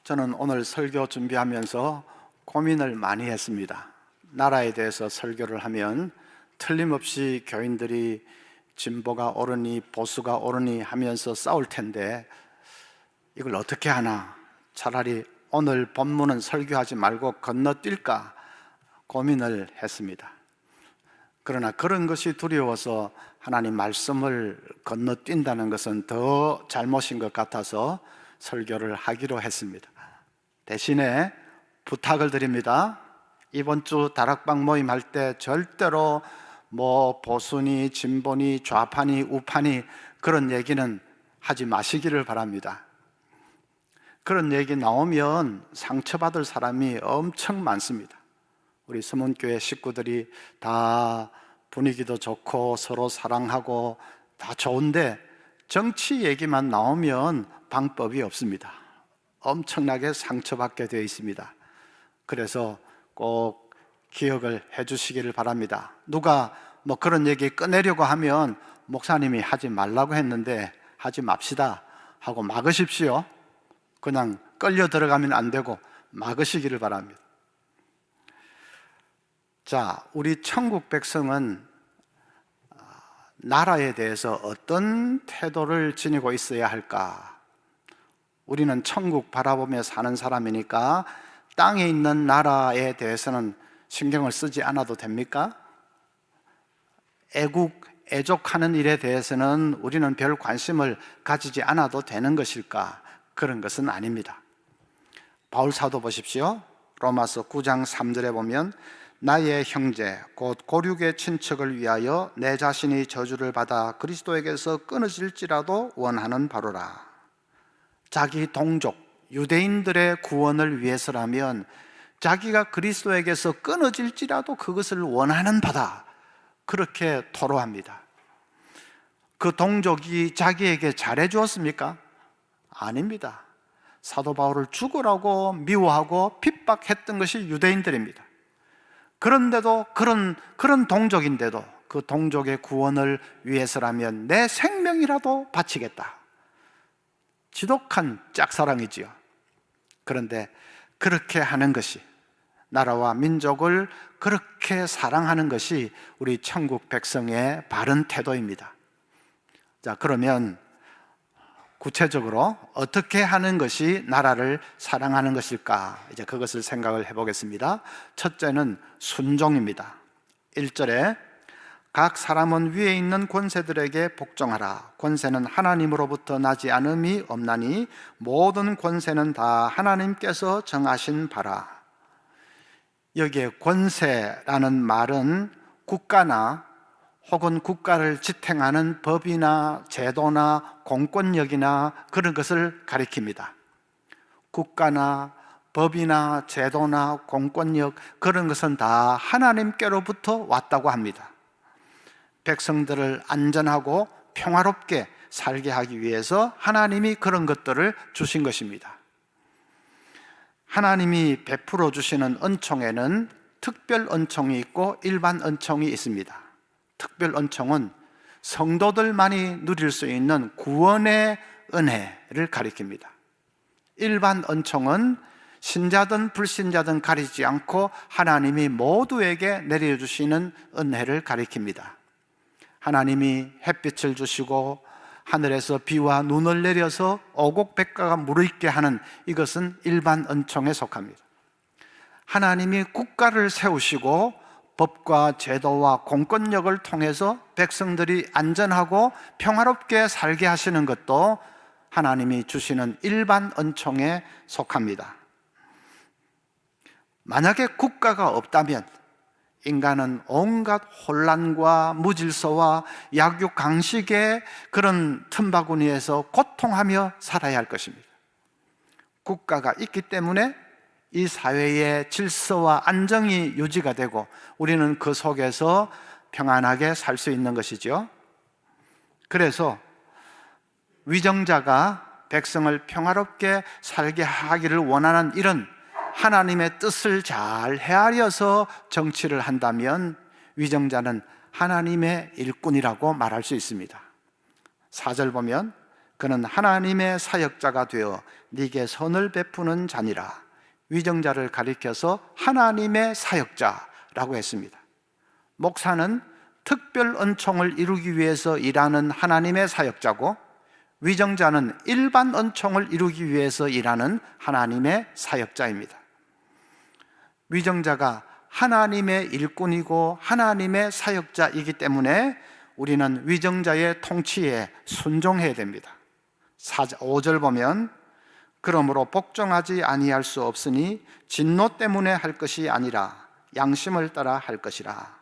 저는 오늘 설교 준비하면서 고민을 많이 했습니다. 나라에 대해서 설교를 하면 틀림없이 교인들이 진보가 옳으니 보수가 옳으니 하면서 싸울 텐데 이걸 어떻게 하나, 차라리 오늘 본문은 설교하지 말고 건너뛸까 고민을 했습니다. 그러나 그런 것이 두려워서 하나님 말씀을 건너뛴다는 것은 더 잘못인 것 같아서 설교를 하기로 했습니다. 대신에 부탁을 드립니다. 이번 주 다락방 모임 할 때 절대로 보수니 진보니 좌파니 우파니 그런 얘기는 하지 마시기를 바랍니다. 그런 얘기 나오면 상처받을 사람이 엄청 많습니다. 우리 서문교회 식구들이 다 분위기도 좋고 서로 사랑하고 다 좋은데 정치 얘기만 나오면 방법이 없습니다. 엄청나게 상처받게 되어 있습니다. 그래서 꼭 기억을 해 주시기를 바랍니다. 누가 그런 얘기 꺼내려고 하면 목사님이 하지 말라고 했는데 하지 맙시다 하고 막으십시오. 그냥 끌려 들어가면 안 되고 막으시기를 바랍니다. 자, 우리 천국 백성은 나라에 대해서 어떤 태도를 지니고 있어야 할까? 우리는 천국 바라보며 사는 사람이니까 땅에 있는 나라에 대해서는 신경을 쓰지 않아도 됩니까? 애족하는 일에 대해서는 우리는 별 관심을 가지지 않아도 되는 것일까? 그런 것은 아닙니다. 바울 사도 보십시오. 로마서 9장 3절에 보면 나의 형제 곧 고륙의 친척을 위하여 내 자신이 저주를 받아 그리스도에게서 끊어질지라도 원하는 바로라. 자기 동족 유대인들의 구원을 위해서라면 자기가 그리스도에게서 끊어질지라도 그것을 원하는 바다, 그렇게 토로합니다. 그 동족이 자기에게 잘해 주었습니까? 아닙니다. 사도 바울을 죽으라고 미워하고 핍박했던 것이 유대인들입니다. 그런데도 그런 동족인데도 그 동족의 구원을 위해서라면 내 생명이라도 바치겠다. 지독한 짝사랑이지요. 그런데 그렇게 하는 것이, 나라와 민족을 그렇게 사랑하는 것이 우리 천국 백성의 바른 태도입니다. 자, 그러면 구체적으로 어떻게 하는 것이 나라를 사랑하는 것일까? 이제 그것을 생각을 해보겠습니다. 첫째는 순종입니다. 1절에 각 사람은 위에 있는 권세들에게 복종하라. 권세는 하나님으로부터 나지 않음이 없나니 모든 권세는 다 하나님께서 정하신 바라. 여기에 권세라는 말은 국가나 혹은 국가를 지탱하는 법이나 제도나 공권력이나 그런 것을 가리킵니다. 국가나 법이나 제도나 공권력, 그런 것은 다 하나님께로부터 왔다고 합니다. 백성들을 안전하고 평화롭게 살게 하기 위해서 하나님이 그런 것들을 주신 것입니다. 하나님이 베풀어 주시는 은총에는 특별 은총이 있고 일반 은총이 있습니다. 특별 은총은 성도들만이 누릴 수 있는 구원의 은혜를 가리킵니다. 일반 은총은 신자든 불신자든 가리지 않고 하나님이 모두에게 내려주시는 은혜를 가리킵니다. 하나님이 햇빛을 주시고 하늘에서 비와 눈을 내려서 오곡백과가 무르익게 하는, 이것은 일반 은총에 속합니다. 하나님이 국가를 세우시고 법과 제도와 공권력을 통해서 백성들이 안전하고 평화롭게 살게 하시는 것도 하나님이 주시는 일반 은총에 속합니다. 만약에 국가가 없다면 인간은 온갖 혼란과 무질서와 약육강식의 그런 틈바구니에서 고통하며 살아야 할 것입니다. 국가가 있기 때문에 이 사회의 질서와 안정이 유지가 되고 우리는 그 속에서 평안하게 살 수 있는 것이죠. 그래서 위정자가 백성을 평화롭게 살게 하기를 원하는 이런 하나님의 뜻을 잘 헤아려서 정치를 한다면 위정자는 하나님의 일꾼이라고 말할 수 있습니다. 4절 보면 그는 하나님의 사역자가 되어 네게 선을 베푸는 자니라. 위정자를 가리켜서 하나님의 사역자라고 했습니다. 목사는 특별 은총을 이루기 위해서 일하는 하나님의 사역자고, 위정자는 일반 은총을 이루기 위해서 일하는 하나님의 사역자입니다. 위정자가 하나님의 일꾼이고 하나님의 사역자이기 때문에 우리는 위정자의 통치에 순종해야 됩니다. 5절 보면 그러므로 복종하지 아니할 수 없으니 진노 때문에 할 것이 아니라 양심을 따라 할 것이라.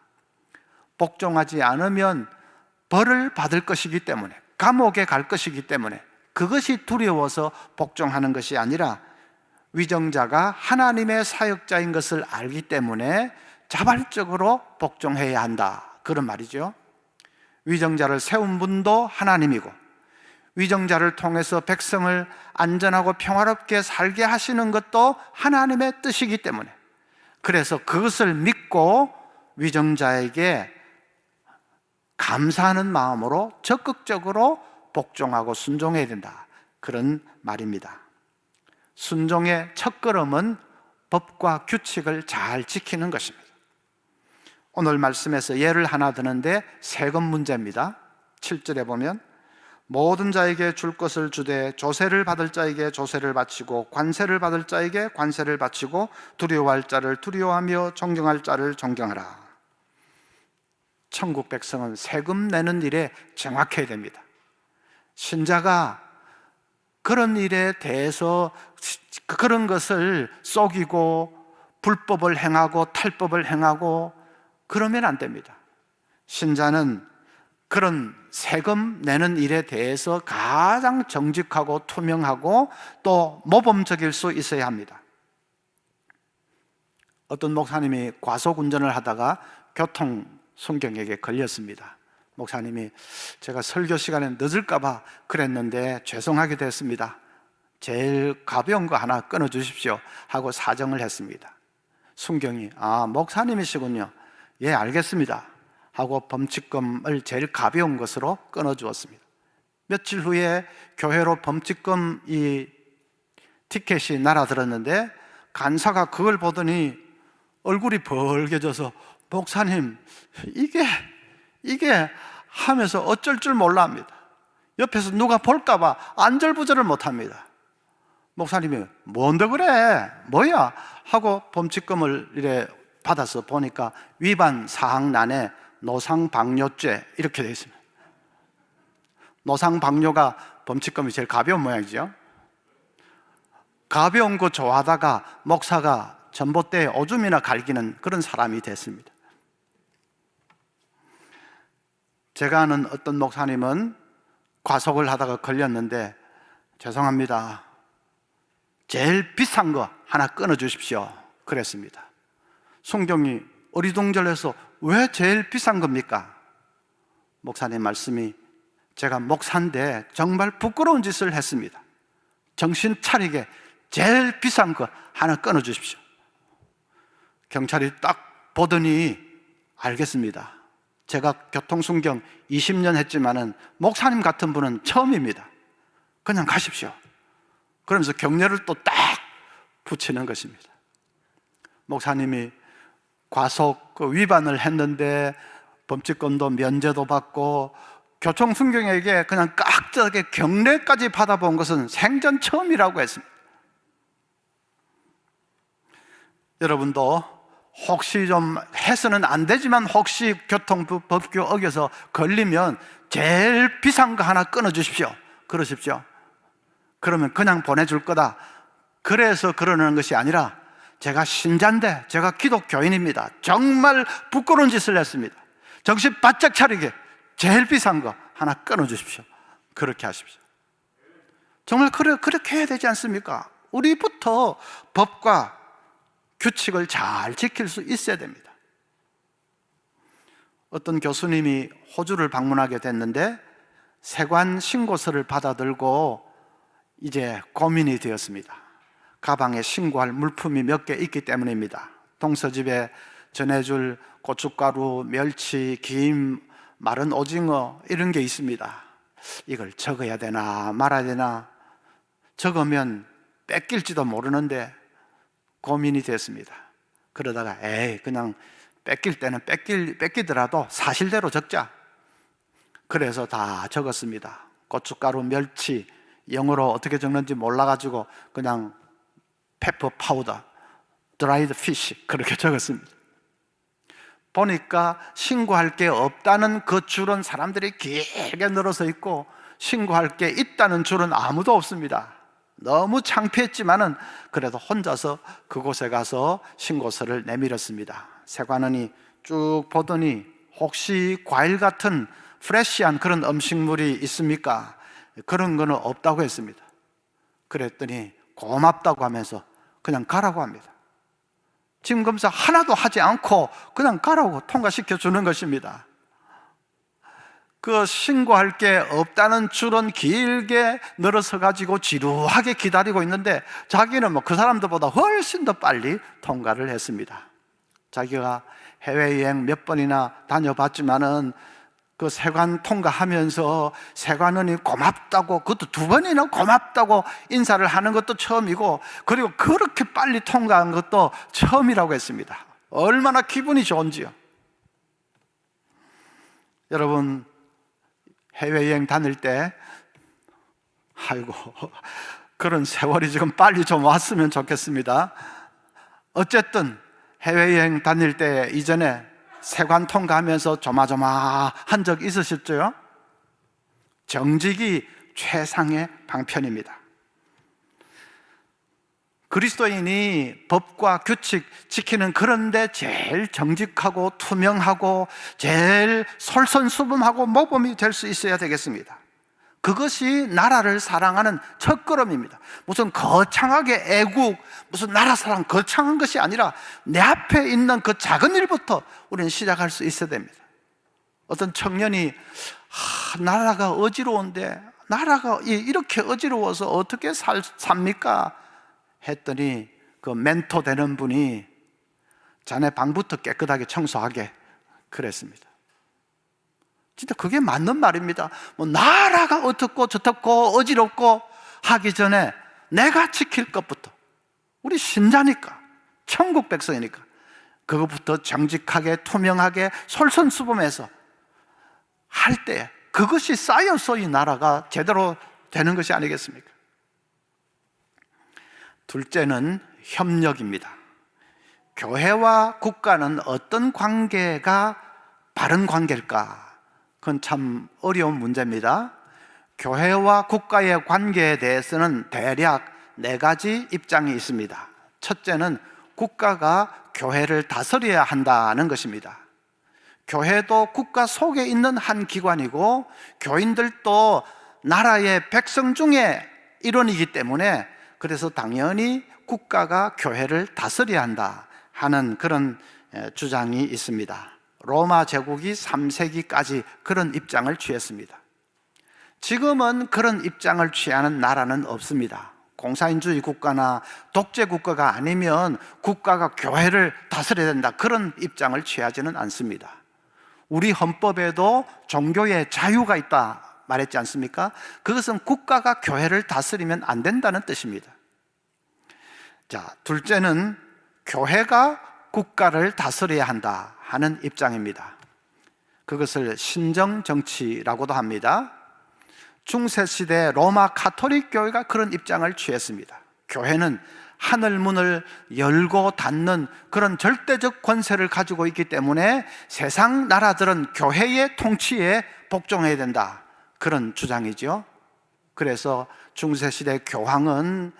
복종하지 않으면 벌을 받을 것이기 때문에, 감옥에 갈 것이기 때문에 그것이 두려워서 복종하는 것이 아니라 위정자가 하나님의 사역자인 것을 알기 때문에 자발적으로 복종해야 한다, 그런 말이죠. 위정자를 세운 분도 하나님이고 위정자를 통해서 백성을 안전하고 평화롭게 살게 하시는 것도 하나님의 뜻이기 때문에, 그래서 그것을 믿고 위정자에게 감사하는 마음으로 적극적으로 복종하고 순종해야 된다, 그런 말입니다. 순종의 첫걸음은 법과 규칙을 잘 지키는 것입니다. 오늘 말씀에서 예를 하나 드는데 세금 문제입니다. 7절에 보면 모든 자에게 줄 것을 주되 조세를 받을 자에게 조세를 바치고 관세를 받을 자에게 관세를 바치고 두려워할 자를 두려워하며 존경할 자를 존경하라. 천국 백성은 세금 내는 일에 정확해야 됩니다. 신자가 그런 일에 대해서 그런 것을 속이고 불법을 행하고 탈법을 행하고 그러면 안 됩니다. 신자는 그런 세금 내는 일에 대해서 가장 정직하고 투명하고 또 모범적일 수 있어야 합니다. 어떤 목사님이 과속 운전을 하다가 교통순경에게 걸렸습니다. 목사님이 제가 설교 시간에 늦을까 봐 그랬는데 죄송하게 됐습니다. 제일 가벼운 거 하나 끊어 주십시오 하고 사정을 했습니다. 순경이 목사님이시군요. 예, 알겠습니다 하고 범칙금을 제일 가벼운 것으로 끊어 주었습니다. 며칠 후에 교회로 범칙금 이 티켓이 날아들었는데 간사가 그걸 보더니 얼굴이 벌개져서 목사님 이게 하면서 어쩔 줄 몰라 합니다. 옆에서 누가 볼까 봐 안절부절을 못 합니다. 목사님이 뭔데 그래? 뭐야? 하고 범칙금을 이래 받아서 보니까 위반 사항란에 노상방뇨죄 이렇게 되어 있습니다. 노상방뇨가 범칙금이 제일 가벼운 모양이죠. 가벼운 거 좋아하다가 목사가 전봇대에 오줌이나 갈기는 그런 사람이 됐습니다. 제가 아는 어떤 목사님은 과속을 하다가 걸렸는데 죄송합니다, 제일 비싼 거 하나 끊어 주십시오 그랬습니다. 순경이 어리둥절해서 왜 제일 비싼 겁니까? 목사님 말씀이 제가 목사인데 정말 부끄러운 짓을 했습니다. 정신 차리게 제일 비싼 거 하나 끊어 주십시오. 경찰이 딱 보더니 알겠습니다, 제가 교통순경 20년 했지만은 목사님 같은 분은 처음입니다. 그냥 가십시오. 그러면서 격려를 또 딱 붙이는 것입니다. 목사님이 과속 위반을 했는데 범칙금도 면제도 받고 교통순경에게 그냥 깍듯하게 격려까지 받아본 것은 생전 처음이라고 했습니다. 여러분도 혹시 좀 해서는 안 되지만 혹시 교통법규 어겨서 걸리면 제일 비싼 거 하나 끊어 주십시오 그러십시오. 그러면 그냥 보내줄 거다, 그래서 그러는 것이 아니라 제가 신자인데, 제가 기독교인입니다, 정말 부끄러운 짓을 했습니다, 정신 바짝 차리게 제일 비싼 거 하나 끊어 주십시오, 그렇게 하십시오. 정말 그렇게 해야 되지 않습니까? 우리부터 법과 규칙을 잘 지킬 수 있어야 됩니다. 어떤 교수님이 호주를 방문하게 됐는데 세관 신고서를 받아들고 이제 고민이 되었습니다. 가방에 신고할 물품이 몇 개 있기 때문입니다. 동서집에 전해줄 고춧가루, 멸치, 김, 마른 오징어 이런 게 있습니다. 이걸 적어야 되나 말아야 되나, 적으면 뺏길지도 모르는데 고민이 됐습니다. 그러다가 그냥 뺏길 때는 뺏기더라도 사실대로 적자. 그래서 다 적었습니다. 고춧가루, 멸치, 영어로 어떻게 적는지 몰라가지고 그냥 페퍼 파우더, 드라이드 피쉬 그렇게 적었습니다. 보니까 신고할 게 없다는 그 줄은 사람들이 길게 늘어서 있고, 신고할 게 있다는 줄은 아무도 없습니다. 너무 창피했지만은 그래도 혼자서 그곳에 가서 신고서를 내밀었습니다. 세관원이 쭉 보더니 혹시 과일 같은 프레시한 그런 음식물이 있습니까? 그런 거는 없다고 했습니다. 그랬더니 고맙다고 하면서 그냥 가라고 합니다. 지금 검사 하나도 하지 않고 그냥 가라고 통과시켜 주는 것입니다. 그 신고할 게 없다는 줄은 길게 늘어서 가지고 지루하게 기다리고 있는데, 자기는 그 사람들보다 훨씬 더 빨리 통과를 했습니다. 자기가 해외여행 몇 번이나 다녀봤지만은 그 세관 통과하면서 세관원이 고맙다고, 그것도 2번이나 고맙다고 인사를 하는 것도 처음이고, 그리고 그렇게 빨리 통과한 것도 처음이라고 했습니다. 얼마나 기분이 좋은지요. 여러분, 해외여행 다닐 때 아이고 그런 세월이 지금 빨리 좀 왔으면 좋겠습니다. 어쨌든 해외여행 다닐 때 이전에 세관 통과하면서 조마조마한 적 있으셨죠? 정직이 최상의 방편입니다. 그리스도인이 법과 규칙 지키는 그런데 제일 정직하고 투명하고 제일 솔선수범하고 모범이 될 수 있어야 되겠습니다. 그것이 나라를 사랑하는 첫걸음입니다. 무슨 거창하게 애국, 무슨 나라 사랑 거창한 것이 아니라 내 앞에 있는 그 작은 일부터 우리는 시작할 수 있어야 됩니다. 어떤 청년이 나라가 어지러운데, 나라가 이렇게 어지러워서 어떻게 삽니까? 했더니 그 멘토 되는 분이 자네 방부터 깨끗하게 청소하게 그랬습니다. 진짜 그게 맞는 말입니다. 나라가 어떻고 저떻고 어지럽고 하기 전에 내가 지킬 것부터, 우리 신자니까, 천국 백성이니까 그것부터 정직하게 투명하게 솔선수범해서 할 때 그것이 쌓여서 이 나라가 제대로 되는 것이 아니겠습니까? 둘째는 협력입니다. 교회와 국가는 어떤 관계가 바른 관계일까? 그건 참 어려운 문제입니다. 교회와 국가의 관계에 대해서는 대략 4가지 입장이 있습니다. 첫째는 국가가 교회를 다스려야 한다는 것입니다. 교회도 국가 속에 있는 한 기관이고, 교인들도 나라의 백성 중에 일원이기 때문에, 그래서 당연히 국가가 교회를 다스려야 한다 하는 그런 주장이 있습니다. 로마 제국이 3세기까지 그런 입장을 취했습니다. 지금은 그런 입장을 취하는 나라는 없습니다. 공산주의 국가나 독재 국가가 아니면 국가가 교회를 다스려야 된다, 그런 입장을 취하지는 않습니다. 우리 헌법에도 종교의 자유가 있다 말했지 않습니까? 그것은 국가가 교회를 다스리면 안 된다는 뜻입니다. 자, 둘째는 교회가 국가를 다스려야 한다 하는 입장입니다. 그것을 신정정치라고도 합니다. 중세시대 로마 가톨릭 교회가 그런 입장을 취했습니다. 교회는 하늘 문을 열고 닫는 그런 절대적 권세를 가지고 있기 때문에 세상 나라들은 교회의 통치에 복종해야 된다, 그런 주장이죠. 그래서 중세시대 교황은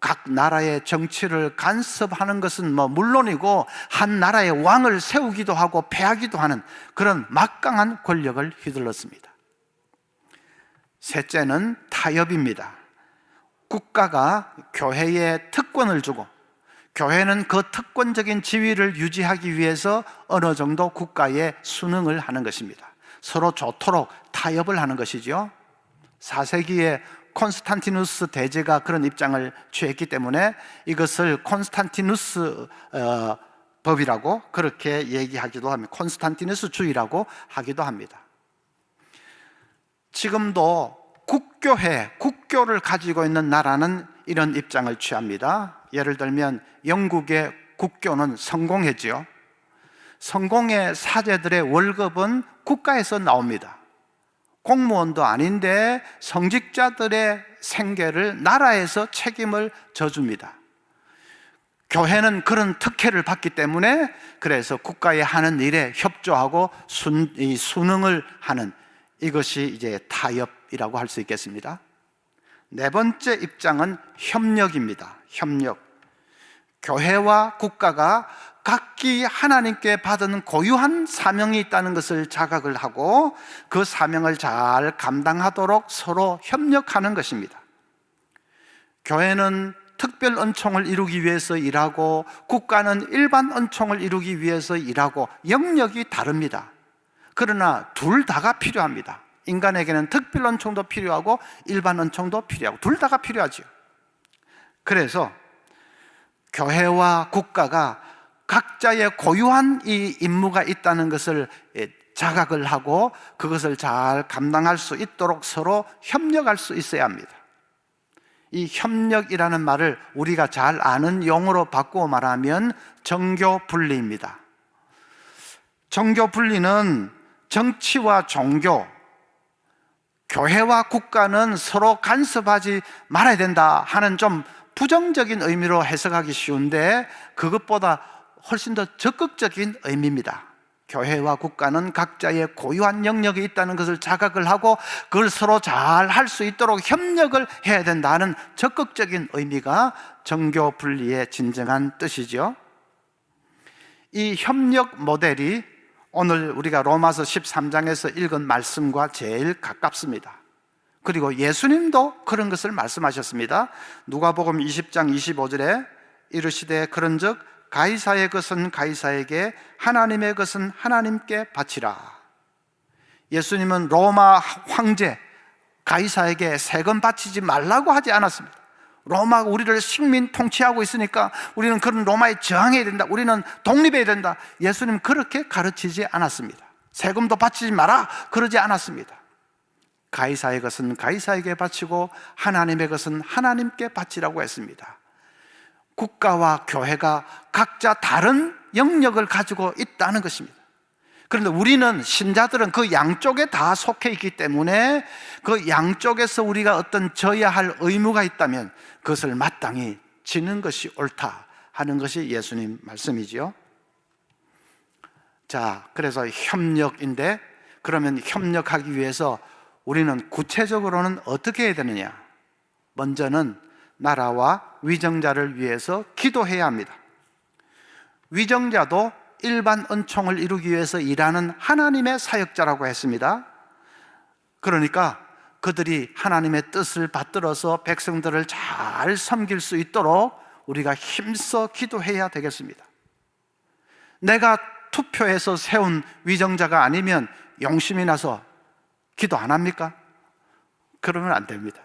각 나라의 정치를 간섭하는 것은 물론이고, 한 나라의 왕을 세우기도 하고 폐하기도 하는 그런 막강한 권력을 휘둘렀습니다. 셋째는 타협입니다. 국가가 교회에 특권을 주고, 교회는 그 특권적인 지위를 유지하기 위해서 어느 정도 국가에 순응을 하는 것입니다. 서로 좋도록 타협을 하는 것이죠. 4세기에 콘스탄티누스 대제가 그런 입장을 취했기 때문에 이것을 콘스탄티누스 법이라고 그렇게 얘기하기도 합니다. 콘스탄티누스 주의라고 하기도 합니다. 지금도 국교를 가지고 있는 나라는 이런 입장을 취합니다. 예를 들면 영국의 국교는 성공회지요. 성공회 사제들의 월급은 국가에서 나옵니다. 공무원도 아닌데 성직자들의 생계를 나라에서 책임을 져줍니다. 교회는 그런 특혜를 받기 때문에 그래서 국가에 하는 일에 협조하고 순응을 하는, 이것이 이제 타협이라고 할 수 있겠습니다. 네 번째 입장은 협력입니다. 협력. 교회와 국가가 각기 하나님께 받은 고유한 사명이 있다는 것을 자각을 하고 그 사명을 잘 감당하도록 서로 협력하는 것입니다. 교회는 특별 은총을 이루기 위해서 일하고 국가는 일반 은총을 이루기 위해서 일하고 영역이 다릅니다. 그러나 둘 다가 필요합니다. 인간에게는 특별 은총도 필요하고 일반 은총도 필요하고 둘 다가 필요하죠. 그래서 교회와 국가가 각자의 고유한 이 임무가 있다는 것을 자각을 하고 그것을 잘 감당할 수 있도록 서로 협력할 수 있어야 합니다. 이 협력이라는 말을 우리가 잘 아는 용어로 바꾸어 말하면 정교 분리입니다. 정교 분리는 정치와 종교, 교회와 국가는 서로 간섭하지 말아야 된다 하는 좀 부정적인 의미로 해석하기 쉬운데 그것보다 훨씬 더 적극적인 의미입니다. 교회와 국가는 각자의 고유한 영역이 있다는 것을 자각을 하고 그걸 서로 잘 할 수 있도록 협력을 해야 된다는 적극적인 의미가 정교 분리의 진정한 뜻이죠. 이 협력 모델이 오늘 우리가 로마서 13장에서 읽은 말씀과 제일 가깝습니다. 그리고 예수님도 그런 것을 말씀하셨습니다. 누가복음 20장 25절에 이르시되 그런즉 가이사의 것은 가이사에게 하나님의 것은 하나님께 바치라. 예수님은 로마 황제 가이사에게 세금 바치지 말라고 하지 않았습니다. 로마가 우리를 식민 통치하고 있으니까 우리는 그런 로마에 저항해야 된다, 우리는 독립해야 된다, 예수님 그렇게 가르치지 않았습니다. 세금도 바치지 마라 그러지 않았습니다. 가이사의 것은 가이사에게 바치고 하나님의 것은 하나님께 바치라고 했습니다. 국가와 교회가 각자 다른 영역을 가지고 있다는 것입니다. 그런데 우리는 신자들은 그 양쪽에 다 속해 있기 때문에 그 양쪽에서 우리가 어떤 져야 할 의무가 있다면 그것을 마땅히 지는 것이 옳다 하는 것이 예수님 말씀이지요. 자, 그래서 협력인데 그러면 협력하기 위해서 우리는 구체적으로는 어떻게 해야 되느냐? 먼저는 나라와 위정자를 위해서 기도해야 합니다. 위정자도 일반 은총을 이루기 위해서 일하는 하나님의 사역자라고 했습니다. 그러니까 그들이 하나님의 뜻을 받들어서 백성들을 잘 섬길 수 있도록 우리가 힘써 기도해야 되겠습니다. 내가 투표해서 세운 위정자가 아니면 용심이 나서 기도 안 합니까? 그러면 안 됩니다.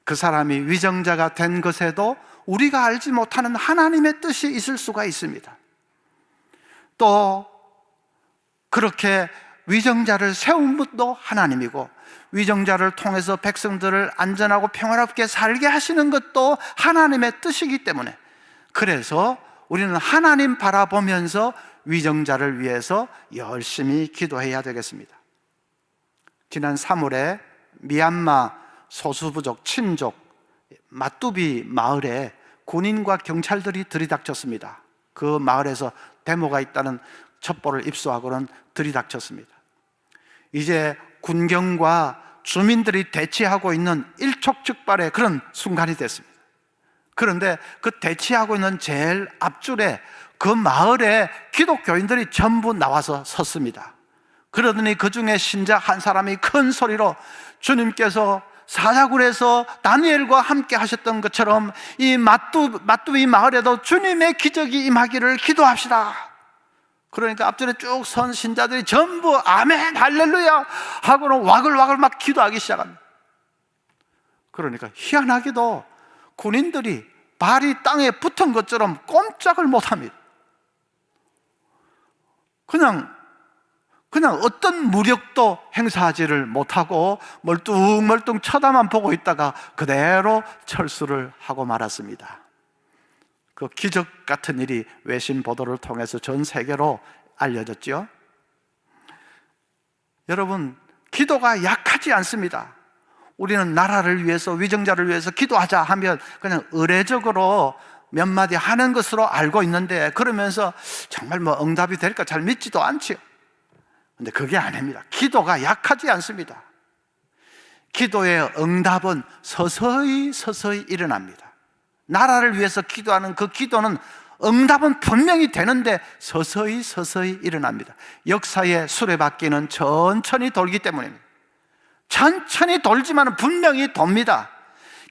그 사람이 위정자가 된 것에도 우리가 알지 못하는 하나님의 뜻이 있을 수가 있습니다. 또 그렇게 위정자를 세운 분도 하나님이고 위정자를 통해서 백성들을 안전하고 평화롭게 살게 하시는 것도 하나님의 뜻이기 때문에 그래서 우리는 하나님 바라보면서 위정자를 위해서 열심히 기도해야 되겠습니다. 지난 3월에 미얀마 소수부족 친족 마뚜비 마을에 군인과 경찰들이 들이닥쳤습니다. 그 마을에서 데모가 있다는 첩보를 입수하고는 들이닥쳤습니다. 이제 군경과 주민들이 대치하고 있는 일촉즉발의 그런 순간이 됐습니다. 그런데 그 대치하고 있는 제일 앞줄에 그 마을에 기독교인들이 전부 나와서 섰습니다. 그러더니 그 중에 신자 한 사람이 큰 소리로 주님께서 사자굴에서 다니엘과 함께 하셨던 것처럼 이 마뚜비 마을에도 주님의 기적이 임하기를 기도합시다. 그러니까 앞전에 쭉 선 신자들이 전부 아멘 할렐루야 하고는 와글와글 막 기도하기 시작합니다. 그러니까 희한하게도 군인들이 발이 땅에 붙은 것처럼 꼼짝을 못합니다. 그냥 어떤 무력도 행사하지를 못하고 멀뚱멀뚱 쳐다만 보고 있다가 그대로 철수를 하고 말았습니다. 그 기적 같은 일이 외신 보도를 통해서 전 세계로 알려졌죠. 여러분, 기도가 약하지 않습니다. 우리는 나라를 위해서, 위정자를 위해서 기도하자 하면 그냥 의례적으로 몇 마디 하는 것으로 알고 있는데, 그러면서 정말 응답이 될까 잘 믿지도 않지요. 근데 그게 아닙니다. 기도가 약하지 않습니다. 기도의 응답은 서서히 일어납니다. 나라를 위해서 기도하는 그 기도는 응답은 분명히 되는데 서서히 일어납니다. 역사의 수레바퀴는 천천히 돌기 때문입니다. 천천히 돌지만 분명히 돕니다.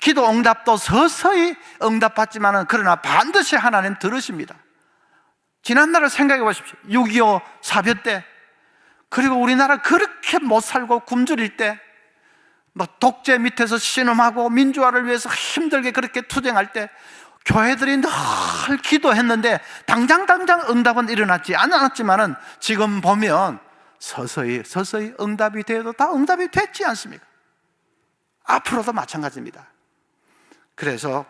기도 응답도 서서히 응답받지만 그러나 반드시 하나님 들으십니다. 지난날을 생각해 보십시오. 6.25 사변 때, 그리고 우리나라 그렇게 못 살고 굶주릴 때, 독재 밑에서 신음하고 민주화를 위해서 힘들게 그렇게 투쟁할 때 교회들이 늘 기도했는데 당장 응답은 일어났지 않았지만은 지금 보면 서서히 응답이 되어도 다 응답이 됐지 않습니까? 앞으로도 마찬가지입니다. 그래서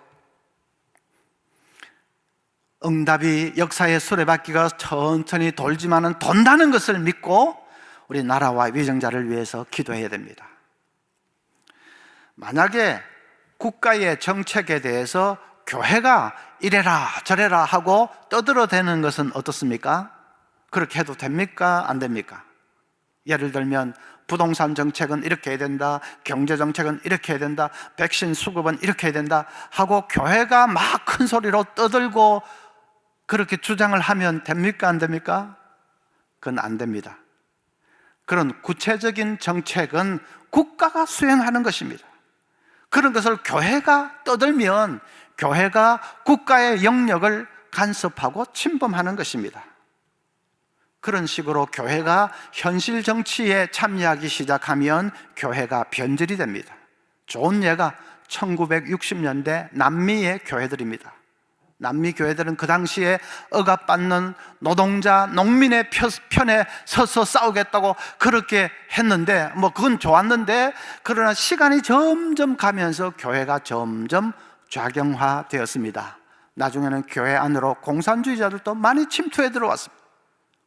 응답이, 역사의 수레바퀴가 천천히 돌지만은 돈다는 것을 믿고 우리 나라와 위정자를 위해서 기도해야 됩니다. 만약에 국가의 정책에 대해서 교회가 이래라 저래라 하고 떠들어대는 것은 어떻습니까? 그렇게 해도 됩니까? 안 됩니까? 예를 들면 부동산 정책은 이렇게 해야 된다, 경제 정책은 이렇게 해야 된다, 백신 수급은 이렇게 해야 된다 하고 교회가 막 큰 소리로 떠들고 그렇게 주장을 하면 됩니까? 안 됩니까? 그건 안 됩니다. 그런 구체적인 정책은 국가가 수행하는 것입니다. 그런 것을 교회가 떠들면 교회가 국가의 영역을 간섭하고 침범하는 것입니다. 그런 식으로 교회가 현실 정치에 참여하기 시작하면 교회가 변질이 됩니다. 좋은 예가 1960년대 남미의 교회들입니다. 남미 교회들은 그 당시에 억압받는 노동자, 농민의 편에 서서 싸우겠다고 그렇게 했는데 그건 좋았는데, 그러나 시간이 점점 가면서 교회가 점점 좌경화되었습니다. 나중에는 교회 안으로 공산주의자들도 많이 침투해 들어왔습니다.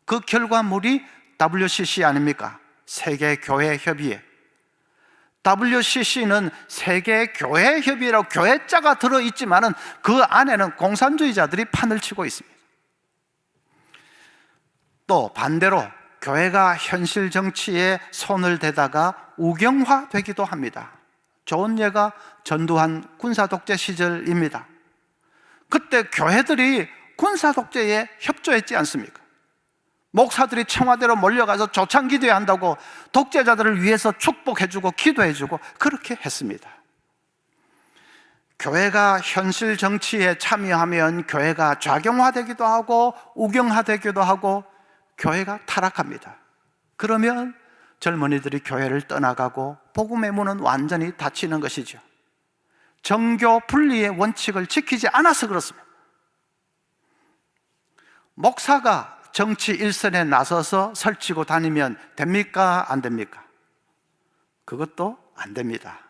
그 결과물이 WCC 아닙니까? 세계교회협의회. WCC는 세계교회협의회라고 교회자가 들어있지만은 그 안에는 공산주의자들이 판을 치고 있습니다. 또 반대로 교회가 현실 정치에 손을 대다가 우경화되기도 합니다. 좋은 예가 전두환 군사독재 시절입니다. 그때 교회들이 군사독재에 협조했지 않습니까? 목사들이 청와대로 몰려가서 조창기도회 한다고 독재자들을 위해서 축복해주고 기도해주고 그렇게 했습니다. 교회가 현실 정치에 참여하면 교회가 좌경화되기도 하고 우경화되기도 하고 교회가 타락합니다. 그러면 젊은이들이 교회를 떠나가고 복음의 문은 완전히 닫히는 것이죠. 정교 분리의 원칙을 지키지 않아서 그렇습니다. 목사가 정치 일선에 나서서 설치고 다니면 됩니까? 안 됩니까? 그것도 안 됩니다.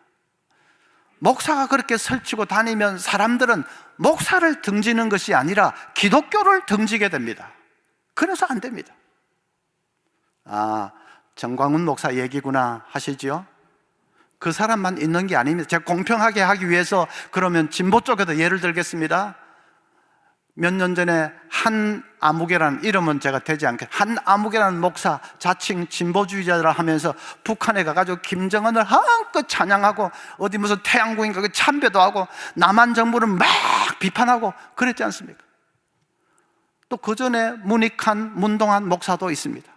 목사가 그렇게 설치고 다니면 사람들은 목사를 등지는 것이 아니라 기독교를 등지게 됩니다. 그래서 안 됩니다. 정광훈 목사 얘기구나 하시지요? 그 사람만 있는 게 아닙니다. 제가 공평하게 하기 위해서 그러면 진보 쪽에도 예를 들겠습니다. 몇 년 전에 한 아무개라는, 이름은 제가 되지 않게, 한 아무개라는 목사, 자칭 진보주의자라 하면서 북한에 가가지고 김정은을 한껏 찬양하고 어디 무슨 태양궁인가 그 참배도 하고 남한 정부를 막 비판하고 그랬지 않습니까? 또 그 전에 문익한, 문동한 목사도 있습니다.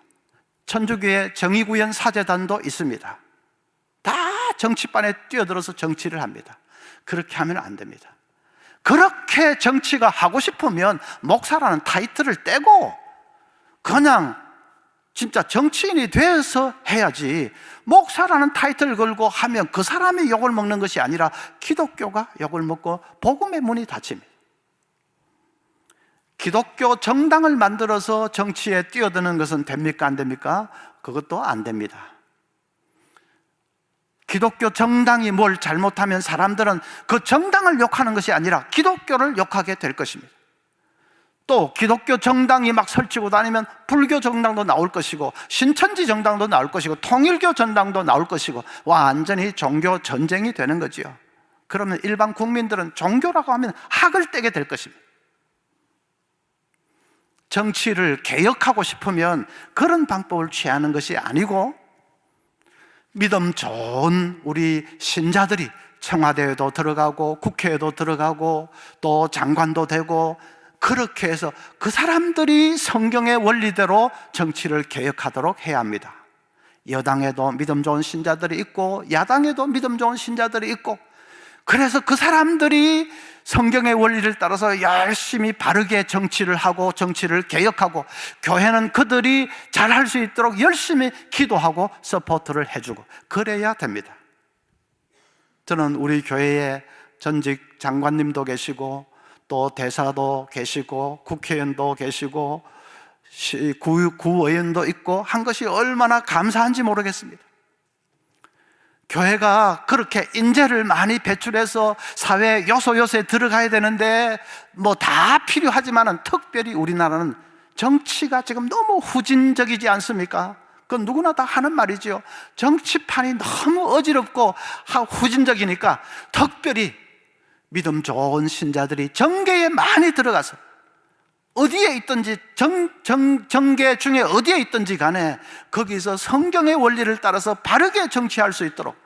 천주교의 정의구현 사제단도 있습니다. 다 정치판에 뛰어들어서 정치를 합니다. 그렇게 하면 안 됩니다. 그렇게 정치가 하고 싶으면 목사라는 타이틀을 떼고 그냥 진짜 정치인이 되어서 해야지, 목사라는 타이틀을 걸고 하면 그 사람이 욕을 먹는 것이 아니라 기독교가 욕을 먹고 복음의 문이 닫힙니다. 기독교 정당을 만들어서 정치에 뛰어드는 것은 됩니까? 안 됩니까? 그것도 안 됩니다. 기독교 정당이 뭘 잘못하면 사람들은 그 정당을 욕하는 것이 아니라 기독교를 욕하게 될 것입니다. 또 기독교 정당이 막 설치고 다니면 불교 정당도 나올 것이고, 신천지 정당도 나올 것이고, 통일교 정당도 나올 것이고, 완전히 종교 전쟁이 되는 거지요. 그러면 일반 국민들은 종교라고 하면 학을 떼게 될 것입니다. 정치를 개혁하고 싶으면 그런 방법을 취하는 것이 아니고, 믿음 좋은 우리 신자들이 청와대에도 들어가고 국회에도 들어가고 또 장관도 되고, 그렇게 해서 그 사람들이 성경의 원리대로 정치를 개혁하도록 해야 합니다. 여당에도 믿음 좋은 신자들이 있고 야당에도 믿음 좋은 신자들이 있고, 그래서 그 사람들이 성경의 원리를 따라서 열심히 바르게 정치를 하고 정치를 개혁하고, 교회는 그들이 잘할 수 있도록 열심히 기도하고 서포트를 해주고, 그래야 됩니다. 저는 우리 교회에 전직 장관님도 계시고 또 대사도 계시고 국회의원도 계시고 구의원도 있고 한 것이 얼마나 감사한지 모르겠습니다. 교회가 그렇게 인재를 많이 배출해서 사회 요소요소에 들어가야 되는데 뭐 다 필요하지만은 특별히 우리나라는 정치가 지금 너무 후진적이지 않습니까? 그건 누구나 다 하는 말이지요. 정치판이 너무 어지럽고 후진적이니까 특별히 믿음 좋은 신자들이 정계에 많이 들어가서 어디에 있든지 정계 중에 어디에 있든지 간에 거기서 성경의 원리를 따라서 바르게 정치할 수 있도록,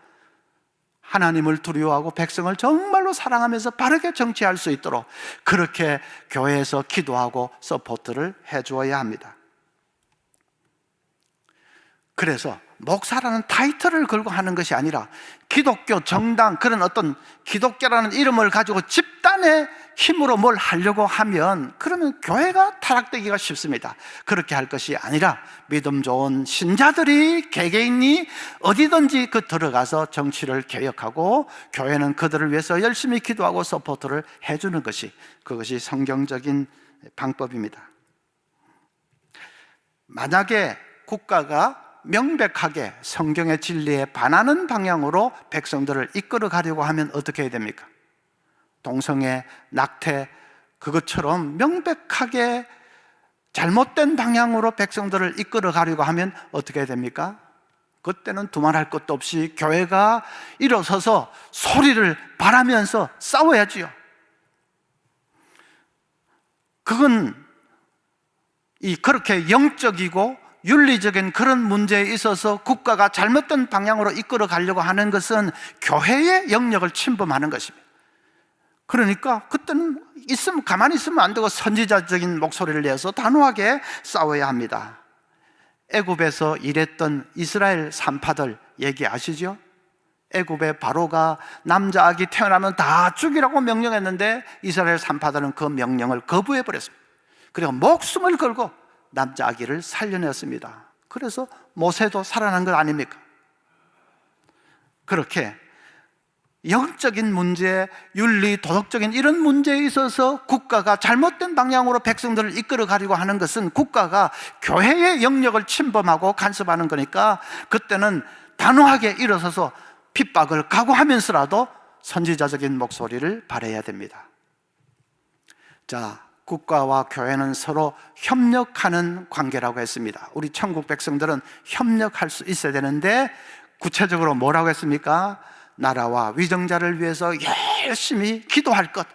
하나님을 두려워하고 백성을 정말로 사랑하면서 바르게 정치할 수 있도록 그렇게 교회에서 기도하고 서포트를 해주어야 합니다. 그래서 목사라는 타이틀을 걸고 하는 것이 아니라 기독교 정당, 그런 어떤 기독교라는 이름을 가지고 집단의 힘으로 뭘 하려고 하면 그러면 교회가 타락되기가 쉽습니다. 그렇게 할 것이 아니라 믿음 좋은 신자들이 개개인이 어디든지 그 들어가서 정치를 개혁하고 교회는 그들을 위해서 열심히 기도하고 서포트를 해주는 것이, 그것이 성경적인 방법입니다. 만약에 국가가 명백하게 성경의 진리에 반하는 방향으로 백성들을 이끌어 가려고 하면 어떻게 해야 됩니까? 동성애, 낙태, 그것처럼 명백하게 잘못된 방향으로 백성들을 이끌어 가려고 하면 어떻게 해야 됩니까? 그때는 두말할 것도 없이 교회가 일어서서 소리를 바라면서 싸워야지요. 그건 그렇게 영적이고 윤리적인 그런 문제에 있어서 국가가 잘못된 방향으로 이끌어 가려고 하는 것은 교회의 영역을 침범하는 것입니다. 그러니까 그때는 가만히 있으면 안 되고 선지자적인 목소리를 내서 단호하게 싸워야 합니다. 애굽에서 일했던 이스라엘 산파들 얘기 아시죠? 애굽의 바로가 남자 아기 태어나면 다 죽이라고 명령했는데 이스라엘 산파들은 그 명령을 거부해 버렸습니다. 그리고 목숨을 걸고 남자 아기를 살려냈습니다. 그래서 모세도 살아난 것 아닙니까? 그렇게 영적인 문제, 윤리, 도덕적인 이런 문제에 있어서 국가가 잘못된 방향으로 백성들을 이끌어 가려고 하는 것은 국가가 교회의 영역을 침범하고 간섭하는 거니까 그때는 단호하게 일어서서 핍박을 각오하면서라도 선지자적인 목소리를 발해야 됩니다. 자, 국가와 교회는 서로 협력하는 관계라고 했습니다. 우리 천국 백성들은 협력할 수 있어야 되는데 구체적으로 뭐라고 했습니까? 나라와 위정자를 위해서 열심히 기도할 것,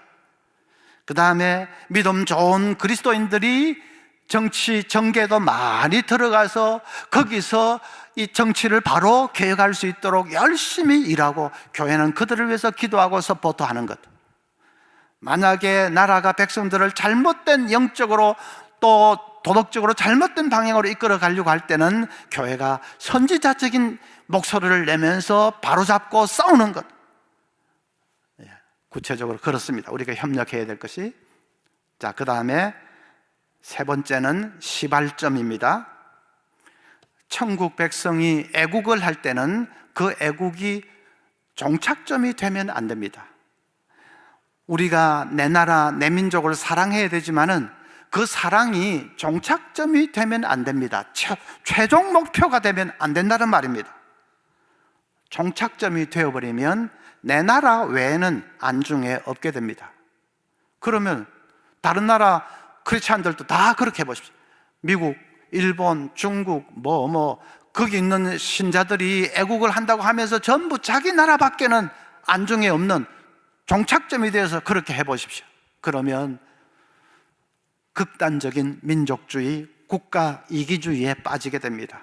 그 다음에 믿음 좋은 그리스도인들이 정치, 정계도 많이 들어가서 거기서 이 정치를 바로 개혁할 수 있도록 열심히 일하고 교회는 그들을 위해서 기도하고 서포트하는 것. 만약에 나라가 백성들을 잘못된 영적으로 또 도덕적으로 잘못된 방향으로 이끌어 가려고 할 때는 교회가 선지자적인 목소리를 내면서 바로잡고 싸우는 것. 구체적으로 그렇습니다. 우리가 협력해야 될 것이. 자, 그 다음에 세 번째는 시발점입니다. 천국 백성이 애국을 할 때는 그 애국이 종착점이 되면 안 됩니다. 우리가 내 나라, 내 민족을 사랑해야 되지만은 그 사랑이 종착점이 되면 안 됩니다. 최종 목표가 되면 안 된다는 말입니다. 종착점이 되어버리면 내 나라 외에는 안중에 없게 됩니다. 그러면 다른 나라 크리스찬들도 다 그렇게 해보십시오. 미국, 일본, 중국, 거기 있는 신자들이 애국을 한다고 하면서 전부 자기 나라밖에는 안중에 없는 종착점이 되어서 그렇게 해보십시오. 그러면 극단적인 민족주의, 국가 이기주의에 빠지게 됩니다.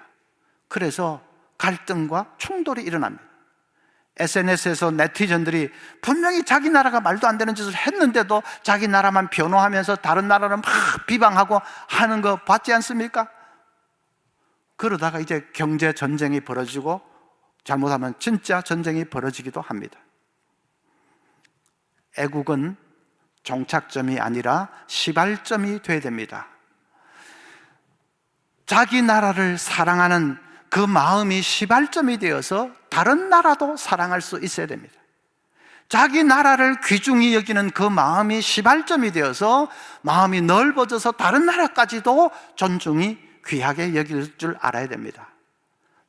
그래서 갈등과 충돌이 일어납니다. SNS에서 네티즌들이 분명히 자기 나라가 말도 안 되는 짓을 했는데도 자기 나라만 변호하면서 다른 나라를 막 비방하고 하는 거 봤지 않습니까? 그러다가 이제 경제 전쟁이 벌어지고 잘못하면 진짜 전쟁이 벌어지기도 합니다. 애국은 종착점이 아니라 시발점이 돼야 됩니다. 자기 나라를 사랑하는 그 마음이 시발점이 되어서 다른 나라도 사랑할 수 있어야 됩니다. 자기 나라를 귀중히 여기는 그 마음이 시발점이 되어서 마음이 넓어져서 다른 나라까지도 존중이 귀하게 여길 줄 알아야 됩니다.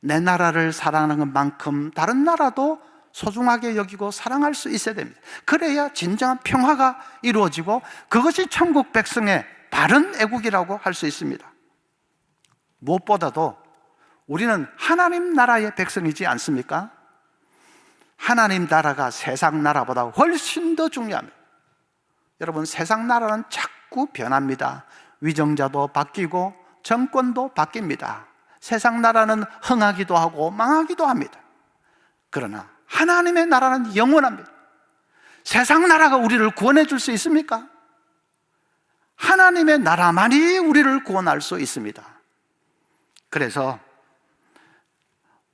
내 나라를 사랑하는 만큼 다른 나라도 소중하게 여기고 사랑할 수 있어야 됩니다. 그래야 진정한 평화가 이루어지고 그것이 천국 백성의 바른 애국이라고 할 수 있습니다. 무엇보다도 우리는 하나님 나라의 백성이지 않습니까? 하나님 나라가 세상 나라보다 훨씬 더 중요합니다. 여러분, 세상 나라는 자꾸 변합니다. 위정자도 바뀌고 정권도 바뀝니다. 세상 나라는 흥하기도 하고 망하기도 합니다. 그러나 하나님의 나라는 영원합니다. 세상 나라가 우리를 구원해 줄 수 있습니까? 하나님의 나라만이 우리를 구원할 수 있습니다. 그래서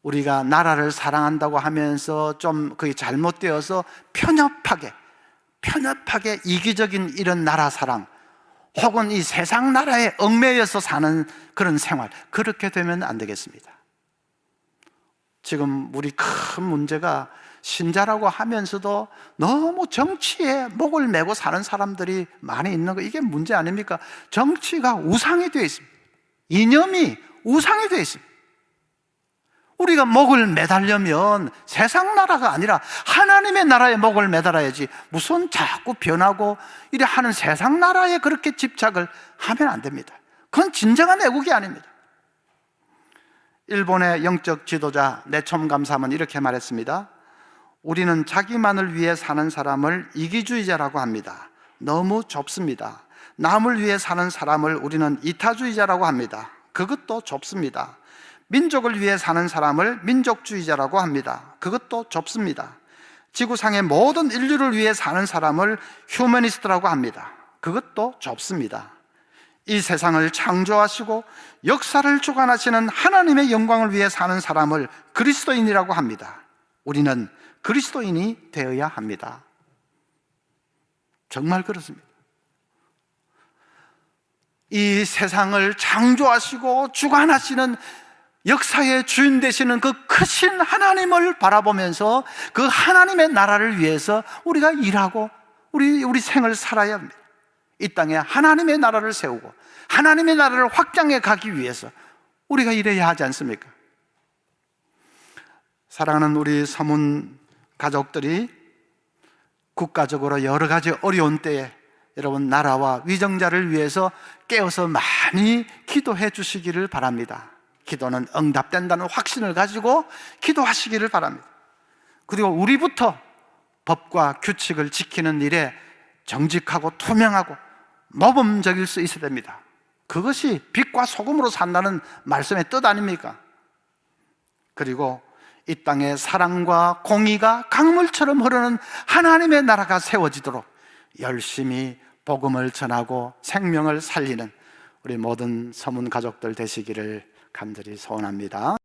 우리가 나라를 사랑한다고 하면서 좀 그게 잘못되어서 편협하게 이기적인 이런 나라 사랑, 혹은 이 세상 나라에 얽매여서 사는 그런 생활, 그렇게 되면 안 되겠습니다. 지금 우리 큰 문제가 신자라고 하면서도 너무 정치에 목을 메고 사는 사람들이 많이 있는 거, 이게 문제 아닙니까? 정치가 우상이 되어 있습니다. 이념이 우상이 되어 있습니다. 우리가 목을 매달려면 세상 나라가 아니라 하나님의 나라에 목을 매달아야지, 무슨 자꾸 변하고 이래 하는 세상 나라에 그렇게 집착을 하면 안 됩니다. 그건 진정한 애국이 아닙니다. 일본의 영적 지도자 내촘감삼은 이렇게 말했습니다. 우리는 자기만을 위해 사는 사람을 이기주의자라고 합니다. 너무 좁습니다. 남을 위해 사는 사람을 우리는 이타주의자라고 합니다. 그것도 좁습니다. 민족을 위해 사는 사람을 민족주의자라고 합니다. 그것도 좁습니다. 지구상의 모든 인류를 위해 사는 사람을 휴머니스트라고 합니다. 그것도 좁습니다. 이 세상을 창조하시고 역사를 주관하시는 하나님의 영광을 위해 사는 사람을 그리스도인이라고 합니다. 우리는 그리스도인이 되어야 합니다. 정말 그렇습니다. 이 세상을 창조하시고 주관하시는 역사의 주인 되시는 그 크신 하나님을 바라보면서 그 하나님의 나라를 위해서 우리가 일하고 우리 생을 살아야 합니다. 이 땅에 하나님의 나라를 세우고 하나님의 나라를 확장해 가기 위해서 우리가 일해야 하지 않습니까? 사랑하는 우리 서문 가족들이 국가적으로 여러 가지 어려운 때에 여러분 나라와 위정자를 위해서 깨어서 많이 기도해 주시기를 바랍니다. 기도는 응답된다는 확신을 가지고 기도하시기를 바랍니다. 그리고 우리부터 법과 규칙을 지키는 일에 정직하고 투명하고 모범적일 수 있어야 됩니다. 그것이 빛과 소금으로 산다는 말씀의 뜻 아닙니까? 그리고 이 땅에 사랑과 공의가 강물처럼 흐르는 하나님의 나라가 세워지도록 열심히 복음을 전하고 생명을 살리는 우리 모든 서문 가족들 되시기를 간절히 소원합니다.